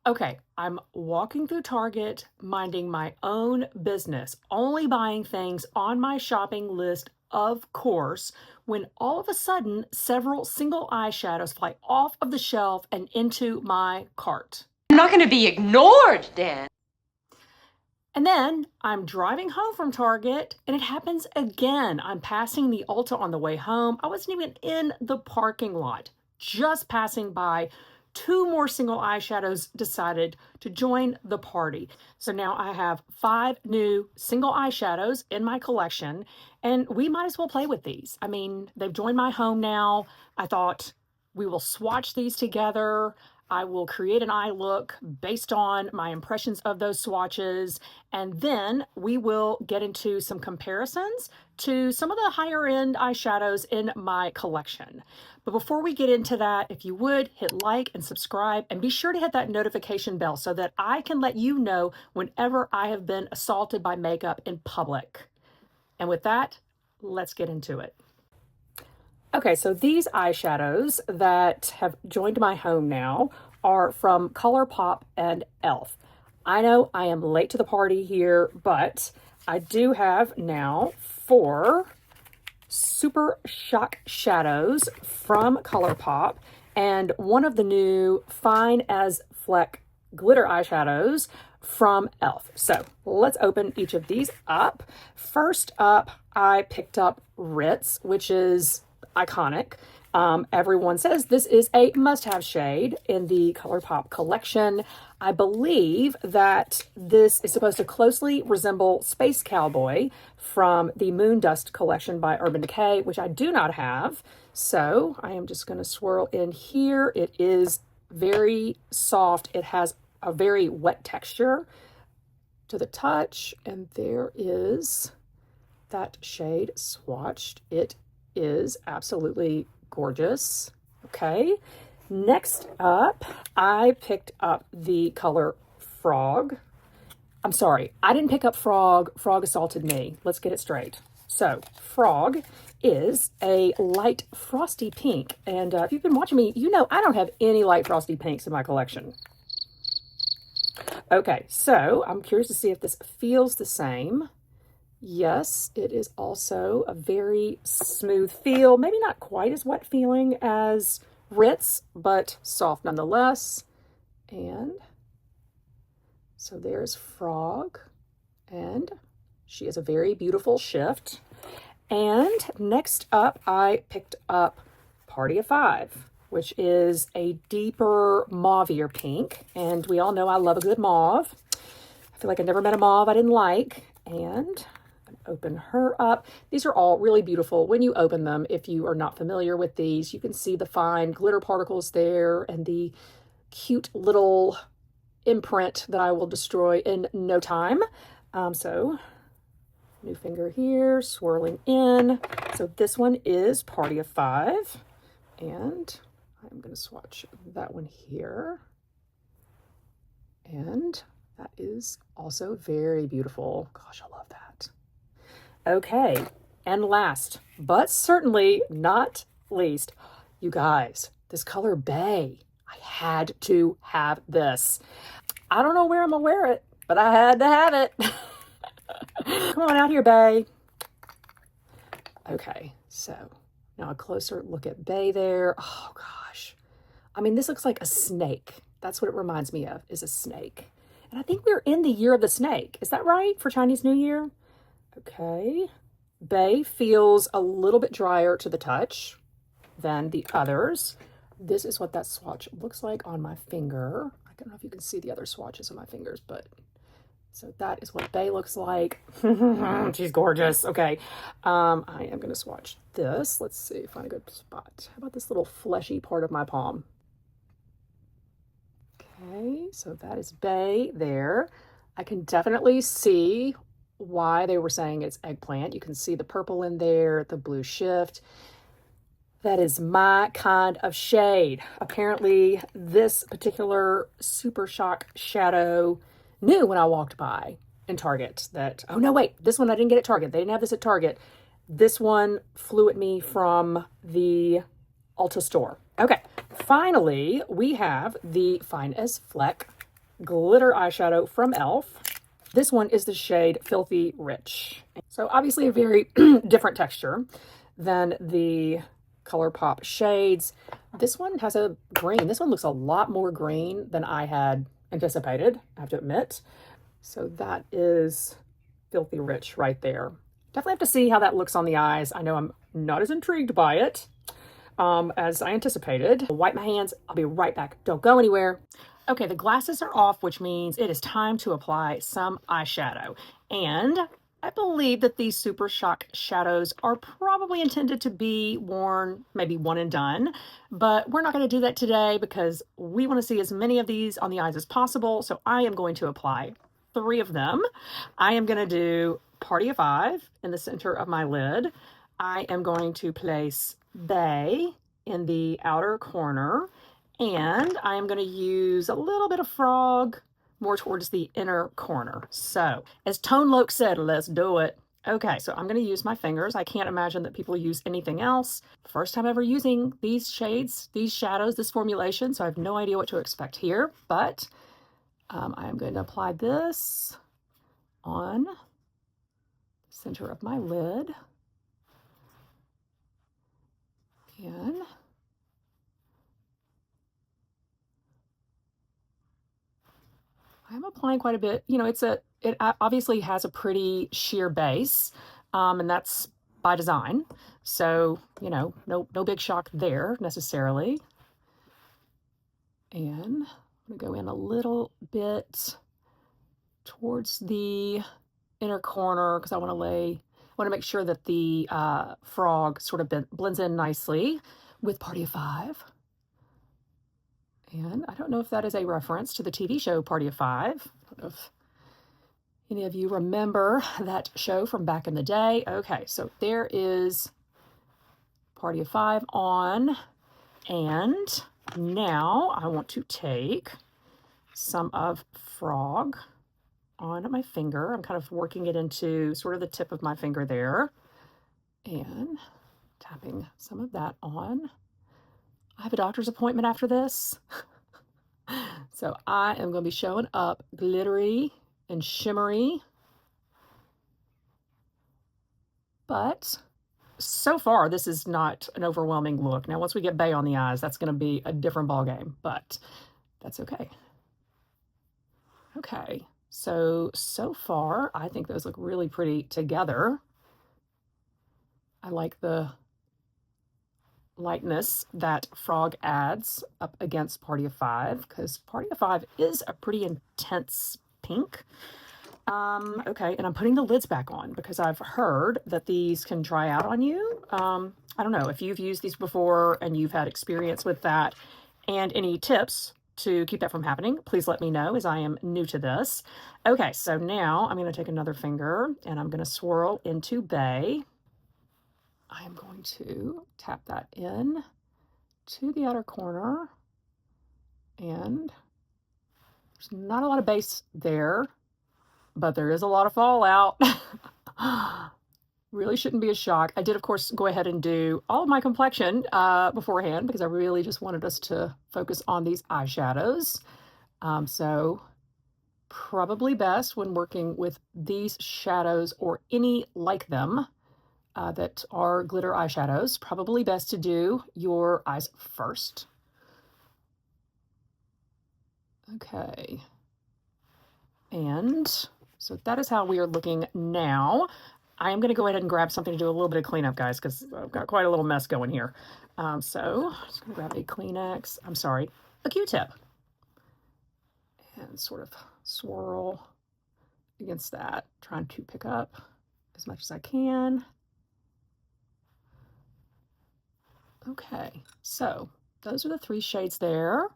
Okay, I'm walking through Target, minding my own business, only buying things on my shopping list, of course, when all of a sudden several single eyeshadows fly off of the shelf and into my cart. I'm not going to be ignored, Dan. And then I'm driving home from Target and it happens again. I'm passing the Ulta on the way home. I wasn't even in the parking lot, just passing by. Two more single eyeshadows decided to join the party. So now I have 5 new single eyeshadows in my collection, and we might as well play with these. I mean, they've joined my home now. I thought we will swatch these together. I will create an eye look based on my impressions of those swatches, and then we will get into some comparisons to some of the higher end eyeshadows in my collection. But before we get into that, if you would, hit like and subscribe, and be sure to hit that notification bell so that I can let you know whenever I have been assaulted by makeup in public. And with that, let's get into it. Okay, so these eyeshadows that have joined my home now are from ColourPop and e.l.f. I know I am late to the party here, but I do have now 4 Super Shock Shadows from ColourPop and one of the new Fine as Fleck glitter eyeshadows from e.l.f. So let's open each of these up. First up, I picked up Ritz, which is iconic. Everyone says this is a must-have shade in the ColourPop collection. I believe that this is supposed to closely resemble Space Cowboy from the Moon Dust collection by Urban Decay, which I do not have. So I am just going to swirl in here. It is very soft. It has a very wet texture to the touch, and there is that shade swatched. It is absolutely gorgeous. Okay, next up, I picked up the color Frog. I'm sorry, I didn't pick up Frog. Frog assaulted me. Let's get it straight. So Frog is a light frosty pink, and if you've been watching me, you know I don't have any light frosty pinks in my collection. Okay, so I'm curious to see if this feels the same. Yes, it is also a very smooth feel. Maybe not quite as wet feeling as Ritz, but soft nonetheless. And so there's Frog, and she is a very beautiful shift. And next up, I picked up Party of 5, which is a deeper mauvier pink. And we all know I love a good mauve. I feel like I never met a mauve I didn't like. And open her up. These are all really beautiful when you open them. If you are not familiar with these, you can see the fine glitter particles there and the cute little imprint that I will destroy in no time. So new finger here, swirling in. So this one is Party of 5, and I'm going to swatch that one here. And that is also very beautiful. Gosh, I love that. Okay, and last, but certainly not least, you guys, this color Bay. I had to have this. I don't know where I'm gonna wear it, but I had to have it. Come on out here, Bay. Okay, so now a closer look at Bay there. Oh gosh. I mean, this looks like a snake. That's what it reminds me of, is a snake. And I think we're in the year of the snake. Is that right, for Chinese New Year? Okay, Bay feels a little bit drier to the touch than the others. This is what that swatch looks like on my finger. I don't know if you can see the other swatches on my fingers, but so that is what Bay looks like. She's gorgeous. Okay, I am going to swatch this. Let's see, find a good spot. How about this little fleshy part of my palm? Okay, so that is Bay there. I can definitely see why they were saying it's eggplant. You can see the purple in there, the blue shift. That is my kind of shade. Apparently this particular Super Shock shadow knew when I walked by in Target that, oh no, wait, this one I didn't get at Target. They didn't have this at Target. This one flew at me from the Ulta store. Okay, finally, we have the Fine as Fleck glitter eyeshadow from e.l.f. This one is the shade Filthy Rich. So obviously a very different texture than the ColourPop shades. This one has a green. This one looks a lot more green than I had anticipated, I have to admit. So that is Filthy Rich right there. Definitely have to see how that looks on the eyes. I know I'm not as intrigued by it as I anticipated. I'll wipe my hands. I'll be right back. Don't go anywhere. Okay, the glasses are off, which means it is time to apply some eyeshadow. And I believe that these Super Shock shadows are probably intended to be worn maybe one and done, but we're not going to do that today because we want to see as many of these on the eyes as possible. So I am going to apply 3 of them. I am going to do Party of 5 in the center of my lid. I am going to place Bay in the outer corner, and I am going to use a little bit of Frog more towards the inner corner. So, as Tone Loc said, let's do it. Okay, so I'm going to use my fingers. I can't imagine that people use anything else. First time ever using these shades, these shadows, this formulation, so I have no idea what to expect here, but I am going to apply this on the center of my lid. And I'm applying quite a bit. You know, it obviously has a pretty sheer base, and that's by design. So, you know, no big shock there necessarily. And I'm gonna go in a little bit towards the inner corner because I want to make sure that the frog sort of blends in nicely with Party of 5. And I don't know if that is a reference to the TV show Party of 5. I don't know if any of you remember that show from back in the day. Okay, so there is Party of 5 on. And now I want to take some of Frog on my finger. I'm kind of working it into sort of the tip of my finger there. And tapping some of that on. I have a doctor's appointment after this. So I am going to be showing up glittery and shimmery. But so far, this is not an overwhelming look. Now, once we get Bay on the eyes, that's going to be a different ballgame, but that's okay. Okay, so far, I think those look really pretty together. I like the lightness that Frog adds up against Party of 5 because Party of 5 is a pretty intense pink. Okay, and I'm putting the lids back on because I've heard that these can dry out on you. I don't know if you've used these before and you've had experience with that, and any tips to keep that from happening, please let me know as I am new to this. Okay, so now I'm going to take another finger and I'm going to swirl into Bay. I am going to tap that in to the outer corner, and there's not a lot of base there, but there is a lot of fallout. Really shouldn't be a shock. I did, of course, go ahead and do all of my complexion beforehand because I really just wanted us to focus on these eyeshadows. So probably best when working with these shadows or any like them that are glitter eyeshadows, probably best to do your eyes first. Okay. And so that is how we are looking now. I am going to go ahead and grab something to do a little bit of cleanup, guys, because I've got quite a little mess going here. So I'm just going to grab a Kleenex, I'm sorry, a Q-tip, and sort of swirl against that, trying to pick up as much as I can. Okay, so those are the 3 shades there.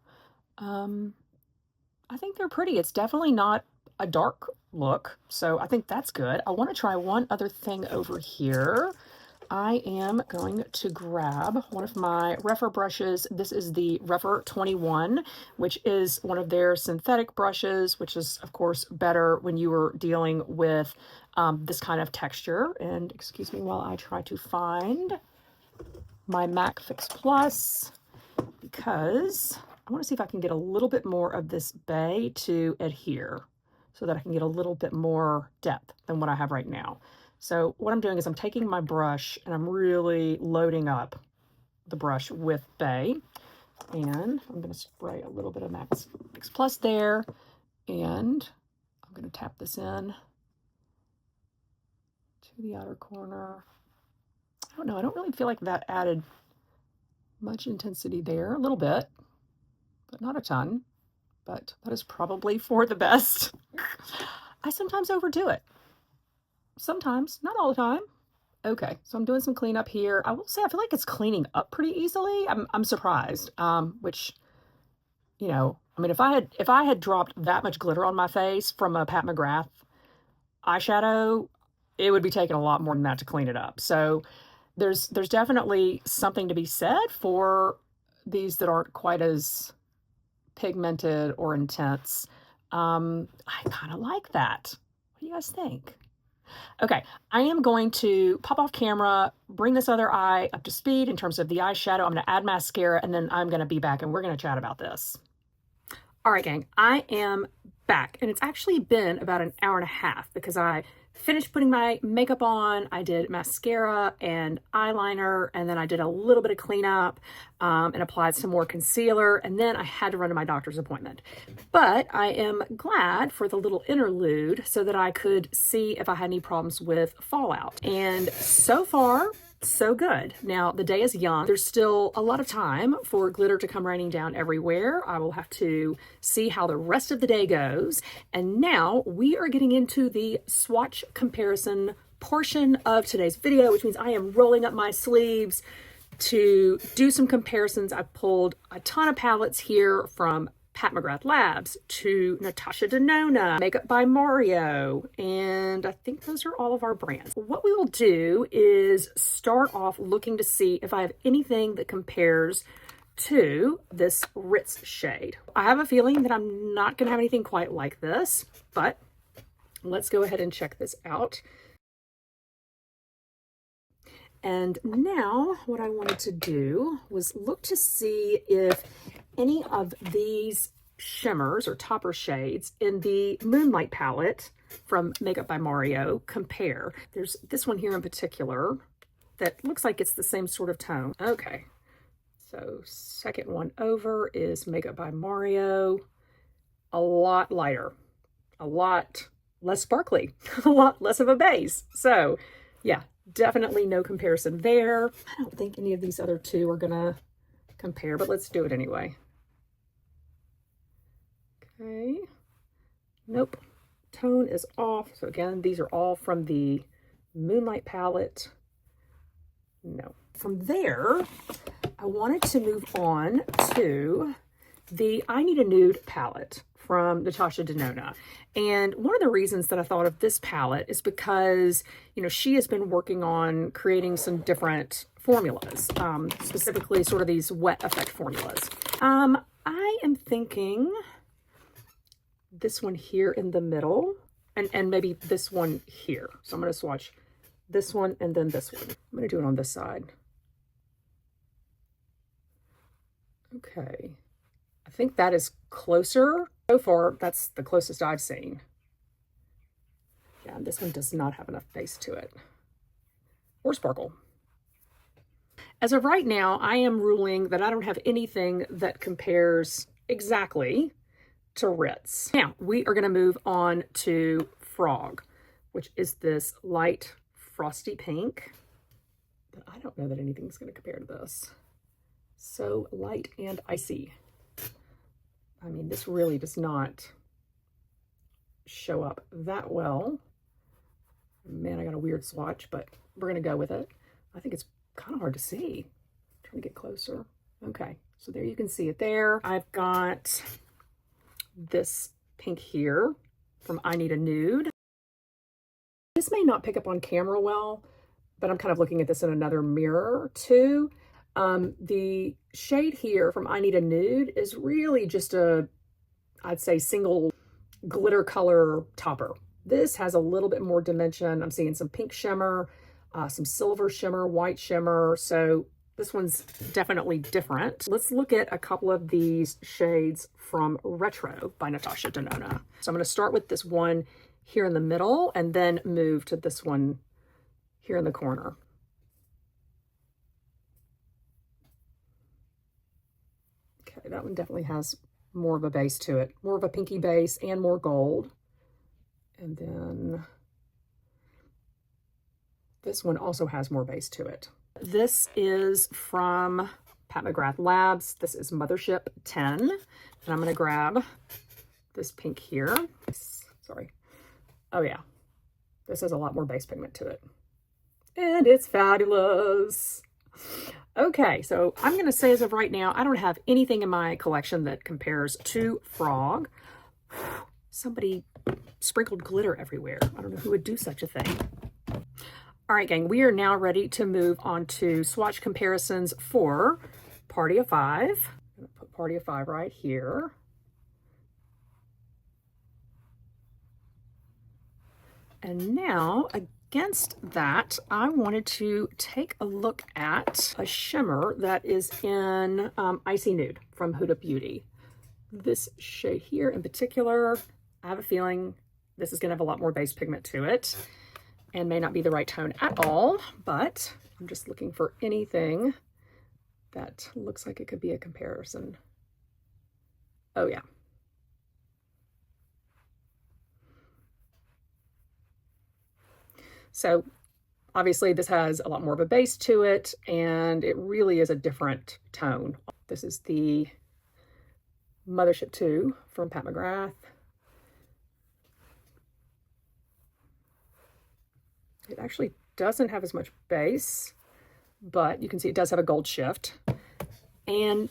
I think they're pretty. It's definitely not a dark look, so I think that's good. I want to try one other thing over here. I am going to grab one of my Rephr brushes. This is the Rephr 21, which is one of their synthetic brushes, which is, of course, better when you are dealing with this kind of texture. And excuse me while I try to find my MAC Fix Plus, because I want to see if I can get a little bit more of this bay to adhere so that I can get a little bit more depth than what I have right now. So what I'm doing is I'm taking my brush and I'm really loading up the brush with bay. And I'm going to spray a little bit of Max Plus there. And I'm going to tap this in to the outer corner. I don't know. I don't really feel like that added much intensity there. A little bit, but not a ton. But that is probably for the best. I sometimes overdo it. Sometimes, not all the time. Okay, so I'm doing some cleanup here. I will say I feel like it's cleaning up pretty easily. I'm surprised. Which, you know, I mean, if I had dropped that much glitter on my face from a Pat McGrath eyeshadow, it would be taking a lot more than that to clean it up. So there's definitely something to be said for these that aren't quite as pigmented or intense. I kind of like that. What do you guys think? Okay, I am going to pop off camera, bring this other eye up to speed in terms of the eyeshadow. I'm going to add mascara, and then I'm going to be back, and we're going to chat about this. All right, gang, I am back, and it's actually been about an hour and a half because I finished putting my makeup on. I did mascara and eyeliner, and then I did a little bit of cleanup and applied some more concealer, and then I had to run to my doctor's appointment. But I am glad for the little interlude so that I could see if I had any problems with fallout. And so far, so good. Now, the day is young. There's still a lot of time for glitter to come raining down everywhere. I will have to see how the rest of the day goes. And now we are getting into the swatch comparison portion of today's video, which means I am rolling up my sleeves to do some comparisons. I pulled a ton of palettes here from Pat McGrath Labs to Natasha Denona, Makeup by Mario, and I think those are all of our brands. What we will do is start off looking to see if I have anything that compares to this Ritz shade. I have a feeling that I'm not going to have anything quite like this, but let's go ahead and check this out. And now what I wanted to do was look to see if any of these shimmers or topper shades in the Moonlight palette from Makeup by Mario compare. There's this one here in particular that looks like it's the same sort of tone. Okay, so second one over is Makeup by Mario. A lot lighter, a lot less sparkly, a lot less of a base. So yeah, definitely no comparison there. I don't think any of these other two are gonna compare, but let's do it anyway. Okay, nope, tone is off. So again, these are all from the Moonlight palette. No. From there, I wanted to move on to the I Need a Nude palette from Natasha Denona. And one of the reasons that I thought of this palette is because, you know, she has been working on creating some different formulas, specifically sort of these wet effect formulas. I am thinking this one here in the middle and maybe this one here. So I'm going to swatch this one and then this one. I'm going to do it on this side. Okay. I think that is closer. So far, that's the closest I've seen. Yeah, this one does not have enough base to it. Or sparkle. As of right now, I am ruling that I don't have anything that compares exactly to Ritz. Now, we are going to move on to Frog, which is this light frosty pink. But I don't know that anything's going to compare to this. So light and icy. I mean, this really does not show up that well. Man, I got a weird swatch, but we're going to go with it. I think it's kind of hard to see. I'm trying to get closer. Okay, so there you can see it there. I've got this pink here from I Need a Nude. This may not pick up on camera well, but I'm kind of looking at this in another mirror too. The shade here from I Need a Nude is really just a, I'd say, single glitter color topper. This has a little bit more dimension. I'm seeing some pink shimmer, some silver shimmer, white shimmer. So This one's definitely different. Let's look at a couple of these shades from Retro by Natasha Denona. So I'm going to start with this one here in the middle and then move to this one here in the corner. Okay, that one definitely has more of a base to it, more of a pinky base and more gold. And then this one also has more base to it. This is from Pat McGrath Labs. This is Mothership 10. And I'm going to grab this pink here. Sorry. Oh yeah. This has a lot more base pigment to it. And it's fabulous. Okay, so I'm going to say as of right now, I don't have anything in my collection that compares to Frog. Somebody sprinkled glitter everywhere. I don't know who would do such a thing. All right, gang, we are now ready to move on to swatch comparisons for Party of Five. I'm going to put Party of Five right here. And now, against that, I wanted to take a look at a shimmer that is in Icy Nude from Huda Beauty. This shade here in particular, I have a feeling this is going to have a lot more base pigment to it and may not be the right tone at all, but I'm just looking for anything that looks like it could be a comparison. Oh yeah. So obviously this has a lot more of a base to it, and it really is a different tone. This is the Mothership 2 from Pat McGrath. It actually doesn't have as much base, but you can see it does have a gold shift. And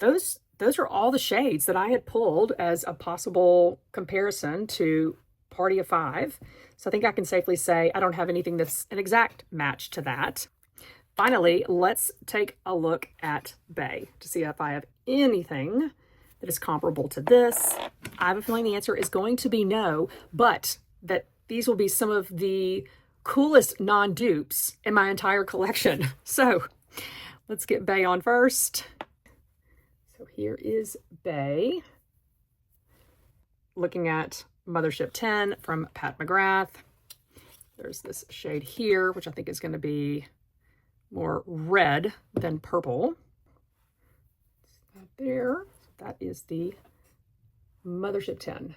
those are all the shades that I had pulled as a possible comparison to Party of Five. So I think I can safely say I don't have anything that's an exact match to that. Finally, let's take a look at Bay to see if I have anything that is comparable to this. I have a feeling the answer is going to be no, but that these will be some of the coolest non-dupes in my entire collection. So let's get Bay on first. So here is Bay. Looking at Mothership 10 from Pat McGrath. There's this shade here, which I think is going to be more red than purple. There. That is the Mothership 10,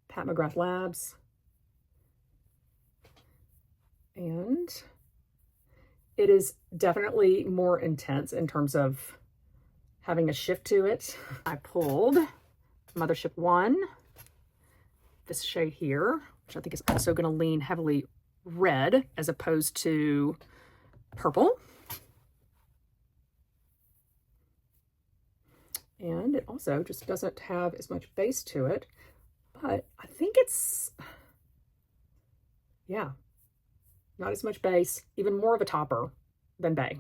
Pat McGrath Labs. And it is definitely more intense in terms of having a shift to it. I pulled Mothership 1, this shade here, which I think is also going to lean heavily red as opposed to purple. And it also just doesn't have as much base to it, but I think it's, yeah, not as much base, even more of a topper than Bay,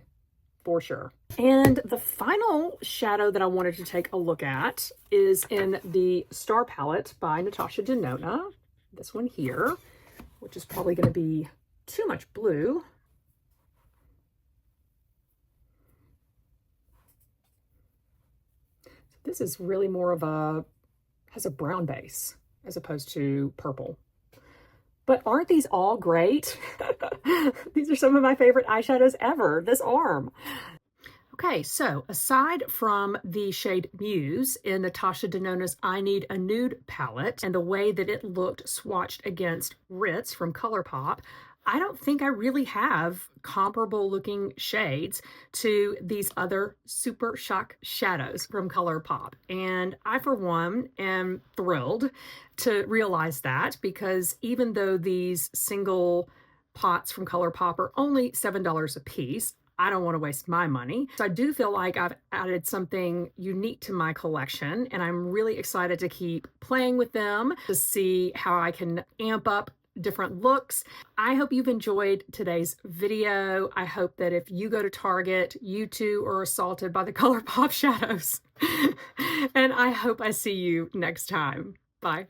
for sure. And the final shadow that I wanted to take a look at is in the Star Palette by Natasha Denona. This one here, which is probably going to be too much blue. This is really more of a, has a brown base as opposed to purple. But aren't these all great? These are some of my favorite eyeshadows ever, this arm. Okay, so aside from the shade Muse in Natasha Denona's I Need a Nude palette and the way that it looked swatched against Ritz from ColourPop, I don't think I really have comparable looking shades to these other Super Shock shadows from ColourPop. And I, for one, am thrilled to realize that, because even though these single pots from ColourPop are only $7 a piece, I don't want to waste my money. So I do feel like I've added something unique to my collection, and I'm really excited to keep playing with them to see how I can amp up different looks. I hope you've enjoyed today's video. I hope that if you go to Target, you too are assaulted by the ColourPop shadows. And I hope I see you next time. Bye.